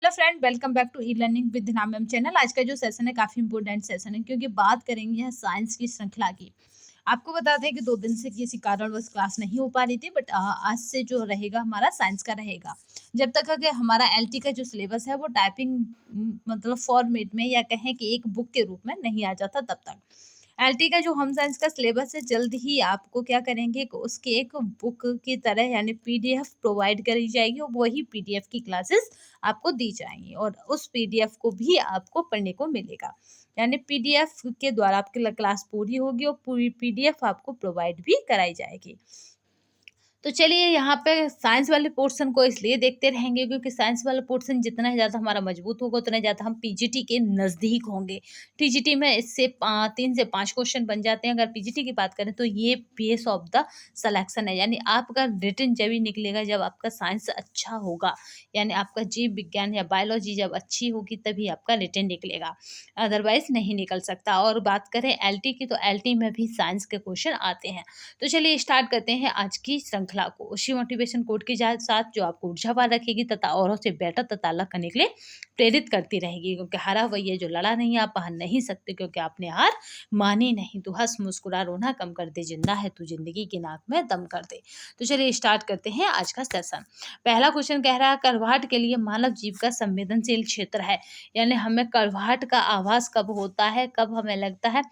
Hello friend, welcome back to e learning with नाम ma'am channel. आज का जो सेशन है काफ़ी इंपॉर्टेंट सेशन है क्योंकि बात करेंगे यहाँ साइंस की श्रृंखला की। आपको बता दें कि 2 दिन से किसी कारणवश क्लास नहीं हो पा रही थी, बट आज से जो रहेगा हमारा साइंस का रहेगा। जब तक अगर हमारा एलटी का जो सिलेबस है वो टाइपिंग मतलब फॉर्मेट में या कहें कि एक बुक के रूप में नहीं आ जाता, तब तक एलटी का जो होम साइंस का सिलेबस है जल्द ही आपको क्या करेंगे कि उसके एक बुक की तरह यानी पीडीएफ प्रोवाइड करी जाएगी और वही पीडीएफ की क्लासेस आपको दी जाएंगी और उस पीडीएफ को भी आपको पढ़ने को मिलेगा। यानी पीडीएफ के द्वारा आपकी क्लास पूरी होगी और पूरी पीडीएफ आपको प्रोवाइड भी कराई जाएगी। तो चलिए यहाँ पे साइंस वाले पोर्शन को इसलिए देखते रहेंगे क्योंकि साइंस वाला पोर्शन जितना ज़्यादा हमारा मजबूत होगा उतना ज़्यादा हम पीजीटी के नज़दीक होंगे। टीजीटी में इससे 3 से 5 क्वेश्चन बन जाते हैं। अगर पीजीटी की बात करें तो ये बेस ऑफ द सिलेक्शन है, यानी आपका रिटन जब ही निकलेगा जब आपका साइंस अच्छा होगा, यानी आपका जीव विज्ञान या बायोलॉजी जब अच्छी होगी तभी आपका रिटन निकलेगा, अदरवाइज नहीं निकल सकता। और बात करें एलटी की तो एलटी में भी साइंस के क्वेश्चन आते हैं। तो चलिए स्टार्ट करते हैं आज की श्रृंखला को उसी मोटिवेशन कोड के साथ जो आपको ऊर्जावान रखेगी तथा औरों से बेटर तथा अलग करने के लिए प्रेरित करती रहेगी, क्योंकि हारा वही है जो लड़ा नहीं, आप हार नहीं सकते क्योंकि आपने हार मानी नहीं। तो हंस मुस्कुरा रोना कम कर दे, जिंदा है तू जिंदगी की नाक में दम कर दे। तो चलिए स्टार्ट करते हैं आज का सेशन। पहला क्वेश्चन कह रहा है कड़वाहट के लिए मानव जीव का संवेदनशील क्षेत्र है, यानी हमें कड़वाहट का आभास कब होता है, कब हमें लगता है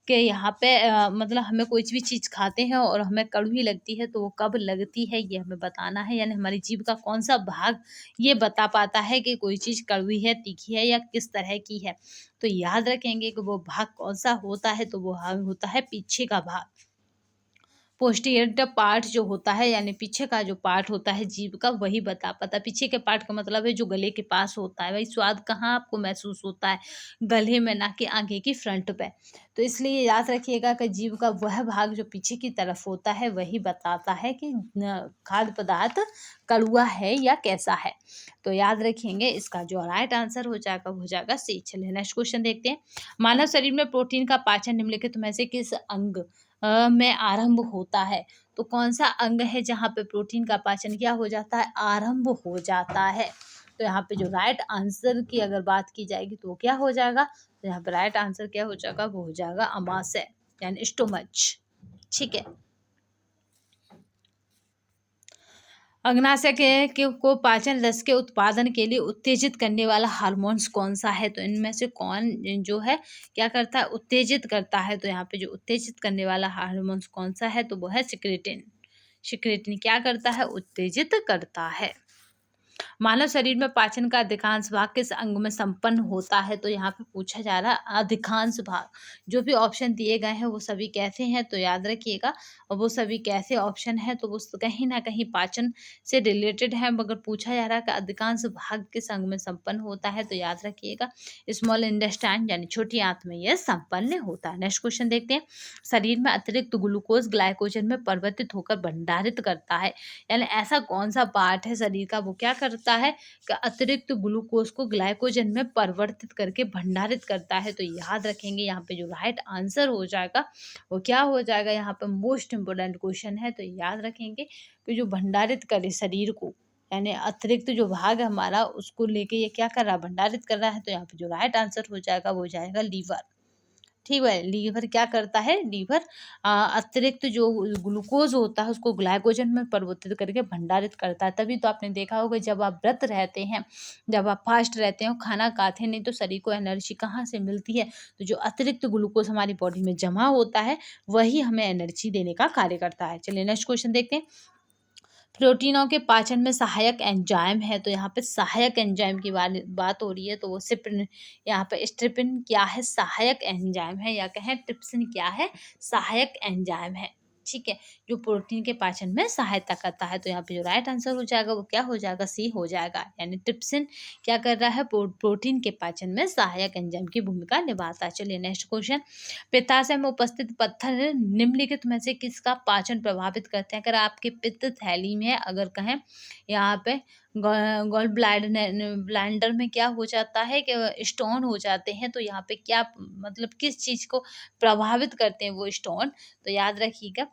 कि यहाँ पे मतलब हमें कोई भी चीज़ खाते हैं और हमें कड़वी लगती है तो वो कब लगती है ये हमें बताना है। यानी हमारी जीभ का कौन सा भाग ये बता पाता है कि कोई चीज़ कड़वी है, तीखी है या किस तरह की है। तो याद रखेंगे कि वो भाग कौन सा होता है, तो वो भाग होता है पीछे का भाग। पोस्टीरियर पार्ट जो होता है यानी पीछे का जो पार्ट होता है जीभ का वही बता पाता है। पीछे के पार्ट का मतलब है जो गले के पास होता है। भाई स्वाद कहाँ आपको महसूस होता है, गले में, ना कि आगे की फ्रंट पे। तो इसलिए याद रखिएगा कि जीभ का वह भाग जो पीछे की तरफ होता है वही बताता है कि खाद्य पदार्थ कड़वा है या कैसा है। तो याद रखेंगे इसका जो राइट आंसर हो जाएगा वो हो जाएगा सी। चलिए नेक्स्ट क्वेश्चन देखते हैं। मानव शरीर में प्रोटीन का पाचन निम्नलिखित में से किस अंग में आरंभ होता है। तो कौन सा अंग है जहाँ पे प्रोटीन का पाचन क्या हो जाता है, आरंभ हो जाता है। तो यहाँ पे जो राइट आंसर की अगर बात की जाएगी तो वो क्या हो जाएगा, तो यहाँ पे राइट आंसर क्या हो जाएगा, वो हो जाएगा अमाशय यानी स्टोमच। ठीक है। अग्नाशय को पाचन रस के उत्पादन के लिए उत्तेजित करने वाला हार्मोन्स कौन सा है। तो इनमें से कौन जो है क्या करता है, उत्तेजित करता है। तो यहाँ पे जो उत्तेजित करने वाला हार्मोन्स कौन सा है, तो वो है सिक्रेटिन। सिक्रेटिन क्या करता है, उत्तेजित करता है। मानव शरीर में पाचन का अधिकांश भाग किस अंग में संपन्न होता है। तो यहाँ पे पूछा जा रहा है अधिकांश भाग। जो भी ऑप्शन दिए गए हैं वो सभी कैसे हैं, तो याद रखिएगा। और वो सभी कैसे ऑप्शन है तो वो कहीं ना कहीं पाचन से रिलेटेड है, मगर पूछा जा रहा है कि अधिकांश भाग किस अंग में संपन्न होता है। तो याद रखिएगा स्मॉल इंटेस्टाइन यानी छोटी आंत में यह संपन्न होता है। नेक्स्ट क्वेश्चन देखते हैं। शरीर में अतिरिक्त ग्लूकोज ग्लाइकोजन में परिवर्तित होकर भंडारित करता है, यानी ऐसा कौन सा पार्ट है शरीर का वो क्या करता है कि अतिरिक्त ग्लूकोज को ग्लाइकोजन में परिवर्तित करके भंडारित करता है। तो याद रखेंगे यहाँ पे जो राइट आंसर हो जाएगा वो क्या हो जाएगा, यहाँ पे मोस्ट इम्पोर्टेंट क्वेश्चन है। तो याद रखेंगे कि जो भंडारित करे शरीर को, यानी अतिरिक्त जो भाग है हमारा उसको लेके ये क्या कर रहा है, भंडारित कर रहा है। तो यहाँ पे जो राइट आंसर हो जाएगा वो हो जाएगा लीवर। ठीक है, लीवर क्या करता है, लीवर अतिरिक्त जो ग्लूकोज होता है उसको ग्लाइकोजन में परिवर्तित करके भंडारित करता है। तभी तो आपने देखा होगा जब आप व्रत रहते हैं, जब आप फास्ट रहते हो, खाना खाते नहीं तो शरीर को एनर्जी कहाँ से मिलती है, तो जो अतिरिक्त ग्लूकोज हमारी बॉडी में जमा होता है वही हमें एनर्जी देने का कार्य करता है। चलिए नेक्स्ट क्वेश्चन देखते हैं। प्रोटीनों के पाचन में सहायक एंजाइम है। तो यहाँ पे सहायक एंजाइम की बात हो रही है, तो वो सिप्रिन, यहाँ पे स्ट्रिपिन क्या है, सहायक एंजाइम है, या कहें ट्रिप्सिन क्या है, सहायक एंजाइम है। ठीक है, जो प्रोटीन के पाचन में सहायता करता है। तो यहाँ पे जो राइट आंसर हो जाएगा वो क्या हो जाएगा, सी हो जाएगा। यानी ट्रिप्सिन क्या कर रहा है, प्रोटीन के पाचन में सहायक एंजाइम की भूमिका निभाता है। चलिए नेक्स्ट क्वेश्चन। पित्ताशय में उपस्थित पत्थर निम्नलिखित में से किसका पाचन प्रभावित करते हैं। अगर आपके पित्त थैली में अगर कहें यहाँ पे गॉल ब्लैंडर में क्या हो जाता है कि स्टोन हो जाते हैं, तो यहाँ पे क्या मतलब किस चीज़ को प्रभावित करते हैं वो स्टोन। तो याद रखिएगा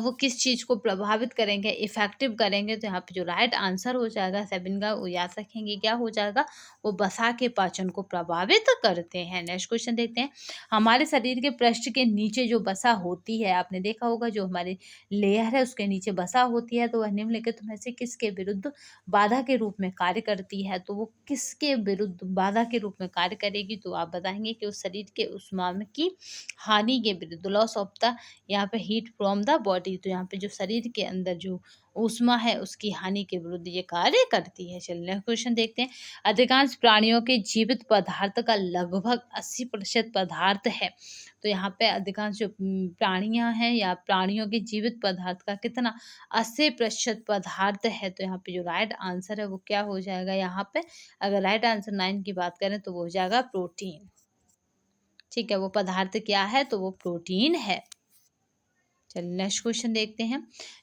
वो किस चीज़ को प्रभावित करेंगे, इफ़ेक्टिव करेंगे, तो यहाँ पे जो राइट आंसर हो जाएगा 7 का, वो याद रखेंगे क्या हो जाएगा, वो वसा के पाचन को प्रभावित करते हैं। नेक्स्ट क्वेश्चन देखते हैं। हमारे शरीर के पृष्ठ के नीचे जो वसा होती है, आपने देखा होगा जो हमारी लेयर है उसके नीचे वसा होती है, तो वह निम्नलिखित में से किसके विरुद्ध बाधा के रूप में कार्य करती है? तो वो किसके विरुद्ध बाधा के रूप में कार्य करेगी? तो आप बताएँगे कि उस शरीर के ऊष्मा में की हानि के विरुद्ध, लॉस ऑफ द, यहाँ पे हीट फ्रॉम द बॉडी, तो यहाँ पे जो शरीर के अंदर जो ऊष्मा है उसकी हानि के विरुद्ध ये कार्य करती है। चलिए नेक्स्ट क्वेश्चन देखते हैं। अधिकांश प्राणियों के जीवित पदार्थ का लगभग 80% पदार्थ है, तो यहाँ पे अधिकांश जो प्राणियां हैं या प्राणियों के जीवित पदार्थ का कितना 80% पदार्थ है, तो यहाँ पे जो राइट आंसर है वो क्या हो जाएगा, यहाँ पे अगर राइट आंसर 9 की बात करें तो वो हो जाएगा प्रोटीन। ठीक है, वो पदार्थ क्या है, तो वो प्रोटीन है। चलिए नेक्स्ट क्वेश्चन देखते हैं।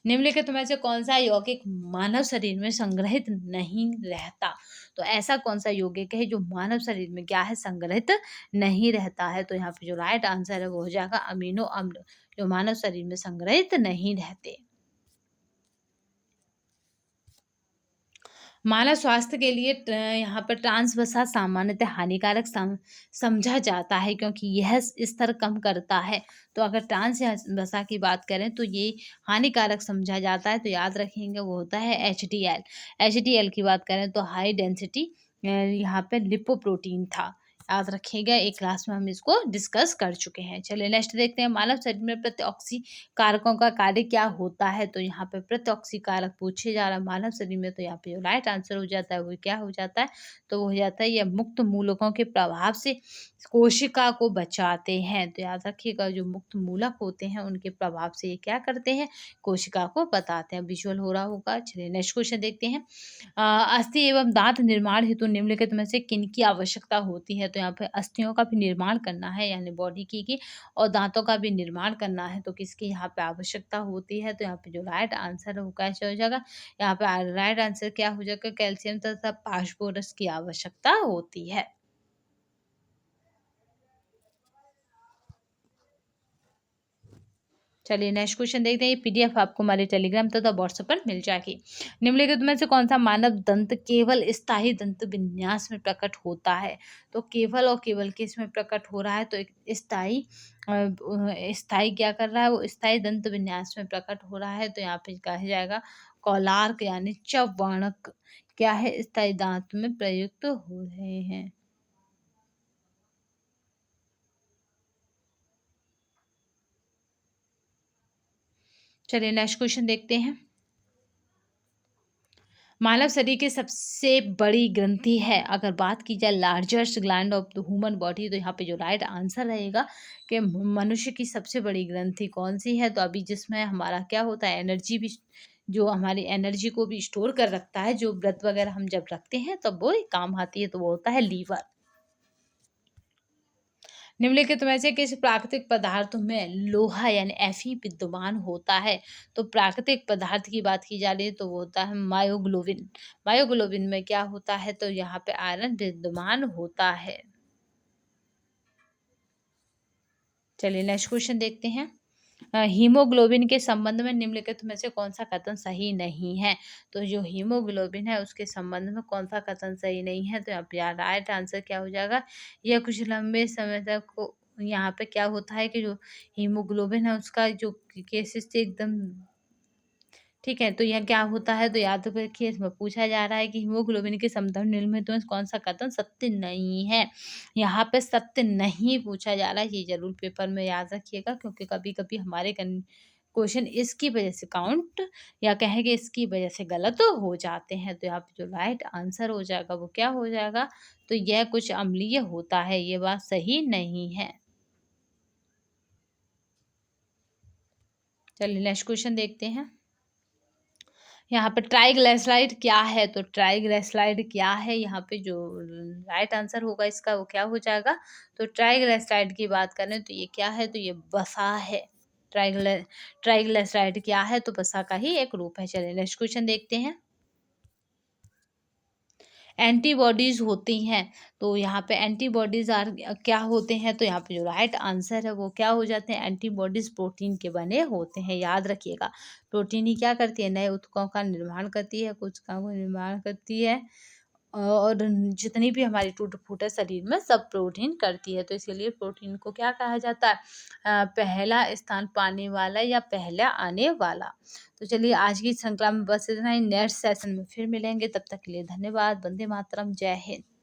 निम्नलिखित में से कौन सा यौगिक मानव शरीर में संग्रहित नहीं रहता? तो ऐसा कौन सा यौगिक है जो मानव शरीर में क्या है, संग्रहित नहीं रहता है? तो यहाँ पे जो राइट आंसर है वो हो जाएगा अमीनो अम्ल, जो मानव शरीर में संग्रहित नहीं रहते। मानव स्वास्थ्य के लिए यहाँ पर ट्रांस वसा सामान्यतः हानिकारक समझा जाता है, क्योंकि यह स्तर कम करता है। तो अगर ट्रांस या वसा की बात करें तो ये हानिकारक समझा जाता है, तो याद रखेंगे वो होता है HDL। HDL की बात करें तो हाई डेंसिटी यहाँ पे लिपोप्रोटीन था। याद रखिएगा, एक क्लास में हम इसको डिस्कस कर चुके हैं। चलिए नेक्स्ट देखते हैं। मानव शरीर में प्रतिऑक्सी कारकों का कार्य क्या होता है? तो यहाँ पे प्रतिऑक्सी कारक पूछे जा रहा है मानव शरीर में, तो यहाँ पे जो राइट आंसर हो जाता है वो क्या हो जाता है, तो वो हो जाता है, यह मुक्त मूलकों के प्रभाव से कोशिका को बचाते हैं। तो याद रखिएगा, जो मुक्त मूलक होते हैं उनके प्रभाव से ये क्या करते हैं, कोशिका को बताते हैं। विजुअल हो रहा होगा। चलिए नेक्स्ट क्वेश्चन देखते हैं। अस्थि एवं दांत निर्माण हेतु निम्नलिखित में से किनकी आवश्यकता होती है? तो यहाँ पे अस्थियों का भी निर्माण करना है, यानी बॉडी की और दांतों का भी निर्माण करना है, तो किसकी यहाँ पे आवश्यकता होती है? तो यहाँ पे जो राइट आंसर है वो कैसे हो जाएगा, यहाँ पे राइट आंसर क्या हो जाएगा, कैल्शियम तथा फास्फोरस की आवश्यकता होती है। चलिए नेक्स्ट क्वेश्चन देखते हैं। ये PDF आपको हमारे टेलीग्राम तथा व्हाट्सएप पर मिल जाएगी। निम्नलिखित में से कौन सा मानव दंत केवल स्थायी दंत विन्यास में प्रकट होता है? तो केवल और केवल किस में प्रकट हो रहा है, तो एक स्थायी स्थायी क्या कर रहा है, वो स्थायी दंत विन्यास में प्रकट हो रहा है, तो यहाँ पे कहा जाएगा कौलार्क यानी चौवर्णक क्या है, स्थायी दांत में प्रयुक्त हो रहे हैं। चलिए नेक्स्ट क्वेश्चन देखते हैं। मानव शरीर की सबसे बड़ी ग्रंथि है, अगर बात की जाए largest gland of the human body, तो यहाँ पे जो राइट आंसर रहेगा कि मनुष्य की सबसे बड़ी ग्रंथि कौन सी है, तो अभी जिसमें हमारा क्या होता है, एनर्जी भी, जो हमारी एनर्जी को भी स्टोर कर रखता है, जो व्रत वगैरह हम जब रखते हैं तब वो काम आती है, तो वो होता है लीवर। निम्नलिखित में से किस प्राकृतिक पदार्थों में लोहा यानी Fe विद्यमान होता है? तो प्राकृतिक पदार्थ की बात की जा रही है तो वो होता है मायोग्लोबिन। मायोग्लोबिन में क्या होता है, तो यहाँ पे आयरन विद्यमान होता है। चलिए नेक्स्ट क्वेश्चन देखते हैं। हीमोग्लोबिन के संबंध में निम्नलिखित में से कौन सा कथन सही नहीं है? तो जो हीमोग्लोबिन है उसके संबंध में कौन सा कथन सही नहीं है, तो यहाँ पे राइट आंसर क्या हो जाएगा, यह कुछ लंबे समय तक यहाँ पे क्या होता है कि जो हीमोग्लोबिन है उसका जो केसेस से एकदम ठीक है, तो यह क्या होता है, तो याद रखिए इसमें पूछा जा रहा है कि हीमोग्लोबिन के समतल निम्नलिखित में कौन सा कथन सत्य नहीं है। यहाँ पे सत्य नहीं पूछा जा रहा है, ये जरूर पेपर में याद रखिएगा, क्योंकि कभी कभी हमारे क्वेश्चन इसकी वजह से काउंट या कहेंगे इसकी वजह से गलत हो जाते हैं। तो यहाँ पे जो राइट आंसर हो जाएगा वो क्या हो जाएगा, तो यह कुछ अम्लीय होता है, ये बात सही नहीं है। चलिए नेक्स्ट क्वेश्चन देखते हैं। यहाँ पे ट्राइग्लिसराइड क्या है, तो ट्राइग्लिसराइड क्या है, यहाँ पे जो राइट आंसर होगा इसका वो क्या हो जाएगा, तो ट्राइग्लिसराइड की बात करें तो ये क्या है, तो ये वसा है। ट्राइग्लिसराइड क्या है, तो वसा का ही एक रूप है। चलिए नेक्स्ट क्वेश्चन देखते हैं। एंटीबॉडीज़ होती हैं। तो यहाँ पे एंटीबॉडीज़ क्या होते हैं, तो यहाँ पे जो राइट आंसर है वो क्या हो जाते हैं, एंटीबॉडीज़ प्रोटीन के बने होते हैं, याद रखिएगा। प्रोटीन ही क्या करती है, नए ऊतकों का निर्माण करती है, कोशिकाओं का निर्माण करती है, और जितनी भी हमारी टूट-फूट शरीर में सब प्रोटीन करती है। तो इसीलिए प्रोटीन को क्या कहा जाता है, पहला स्थान पाने वाला या पहला आने वाला। तो चलिए आज की श्रृंखला में बस इतना ही, नेक्स्ट सेशन में फिर मिलेंगे, तब तक के लिए धन्यवाद। वंदे मातरम, जय हिंद।